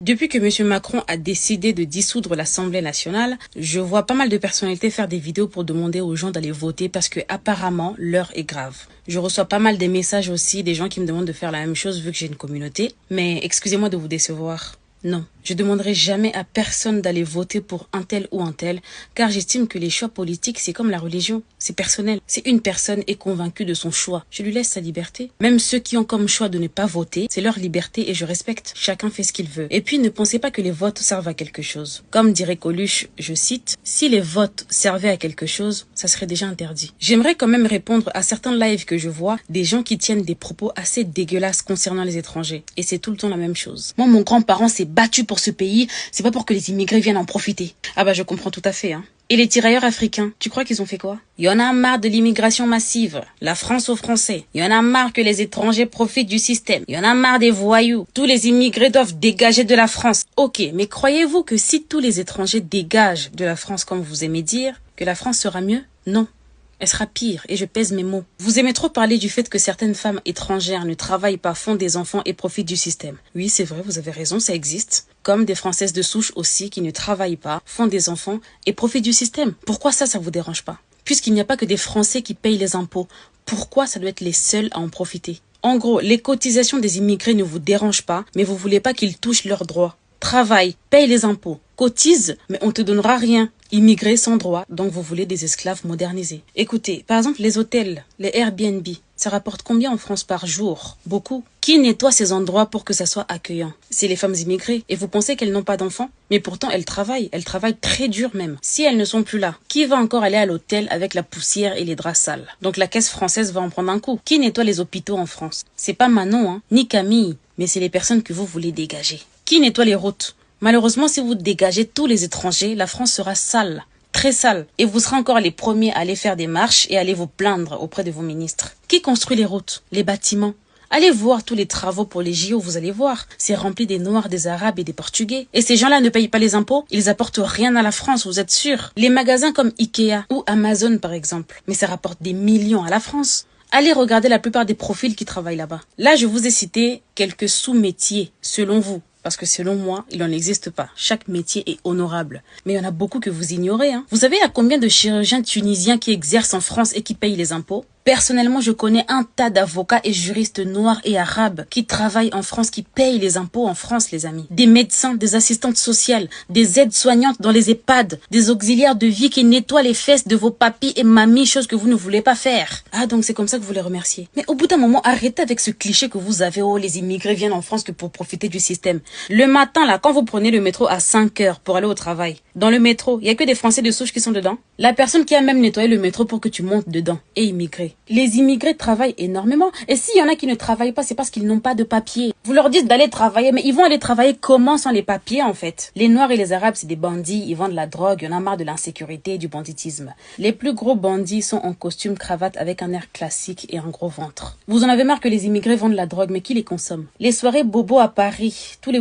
Depuis que M. Macron a décidé de dissoudre l'Assemblée nationale, je vois pas mal de personnalités faire des vidéos pour demander aux gens d'aller voter parce que apparemment l'heure est grave. Je reçois pas mal des messages aussi, des gens qui me demandent de faire la même chose vu que j'ai une communauté. Mais excusez-moi de vous décevoir. Non, je demanderai jamais à personne d'aller voter pour un tel ou un tel, car j'estime que les choix politiques, c'est comme la religion, c'est personnel. Si une personne est convaincue de son choix, je lui laisse sa liberté. Même ceux qui ont comme choix de ne pas voter, c'est leur liberté et je respecte. Chacun fait ce qu'il veut. Et puis ne pensez pas que les votes servent à quelque chose. Comme dirait Coluche, je cite, si les votes servaient à quelque chose, ça serait déjà interdit. J'aimerais quand même répondre à certains lives que je vois, des gens qui tiennent des propos assez dégueulasses concernant les étrangers. Et c'est tout le temps la même chose. Moi, mon grand-parent s'est battu pour ce pays, c'est pas pour que les immigrés viennent en profiter. Ah bah je comprends tout à fait, hein. Et les tirailleurs africains, tu crois qu'ils ont fait quoi? Il y en a marre de l'immigration massive, la France aux Français. Il y en a marre que les étrangers profitent du système. Il y en a marre des voyous. Tous les immigrés doivent dégager de la France. Ok, mais croyez-vous que si tous les étrangers dégagent de la France comme vous aimez dire, que la France sera mieux? Non. Elle sera pire, et je pèse mes mots. Vous aimez trop parler du fait que certaines femmes étrangères ne travaillent pas, font des enfants et profitent du système. Oui, c'est vrai, vous avez raison, ça existe. Comme des Françaises de souche aussi qui ne travaillent pas, font des enfants et profitent du système. Pourquoi ça vous dérange pas? Puisqu'il n'y a pas que des Français qui payent les impôts, pourquoi ça doit être les seuls à en profiter? En gros, les cotisations des immigrés ne vous dérangent pas, mais vous voulez pas qu'ils touchent leurs droits. Travaille, paye les impôts, cotise, mais on te donnera rien. Immigrés sans droit, donc vous voulez des esclaves modernisés. Écoutez, par exemple les hôtels, les Airbnb, ça rapporte combien en France par jour? Beaucoup. Qui nettoie ces endroits pour que ça soit accueillant? C'est les femmes immigrées. Et vous pensez qu'elles n'ont pas d'enfants? Mais pourtant elles travaillent très dur même. Si elles ne sont plus là, qui va encore aller à l'hôtel avec la poussière et les draps sales? Donc la caisse française va en prendre un coup. Qui nettoie les hôpitaux en France? C'est pas Manon, hein, ni Camille, mais c'est les personnes que vous voulez dégager. Qui nettoie les routes? Malheureusement, si vous dégagez tous les étrangers, la France sera sale, très sale. Et vous serez encore les premiers à aller faire des marches et à aller vous plaindre auprès de vos ministres. Qui construit les routes? Les bâtiments? Allez voir tous les travaux pour les JO, vous allez voir. C'est rempli des Noirs, des Arabes et des Portugais. Et ces gens-là ne payent pas les impôts? Ils apportent rien à la France, vous êtes sûr? Les magasins comme Ikea ou Amazon par exemple. Mais ça rapporte des millions à la France. Allez regarder la plupart des profils qui travaillent là-bas. Là, je vous ai cité quelques sous-métiers, selon vous. Parce que selon moi, il n'en existe pas. Chaque métier est honorable. Mais il y en a beaucoup que vous ignorez, hein. Vous savez à combien de chirurgiens tunisiens qui exercent en France et qui payent les impôts? Personnellement, je connais un tas d'avocats et juristes noirs et arabes qui travaillent en France, qui payent les impôts en France, les amis. Des médecins, des assistantes sociales, des aides-soignantes dans les EHPAD, des auxiliaires de vie qui nettoient les fesses de vos papis et mamies, chose que vous ne voulez pas faire. Ah, donc c'est comme ça que vous les remerciez. Mais au bout d'un moment, arrêtez avec ce cliché que vous avez, oh, les immigrés viennent en France que pour profiter du système. Le matin, là, quand vous prenez le métro à 5 heures pour aller au travail, dans le métro, il y a que des Français de souche qui sont dedans. La personne qui a même nettoyé le métro pour que tu montes dedans est immigrée. Les immigrés travaillent énormément. Et s'il y en a qui ne travaillent pas, c'est parce qu'ils n'ont pas de papiers. Vous leur dites d'aller travailler, mais ils vont aller travailler comment sans les papiers, en fait? Les Noirs et les Arabes, c'est des bandits, ils vendent la drogue, il y en a marre de l'insécurité et du banditisme. Les plus gros bandits sont en costume, cravate, avec un air classique et un gros ventre. Vous en avez marre que les immigrés vendent la drogue, mais qui les consomme? Les soirées bobo à Paris, tous les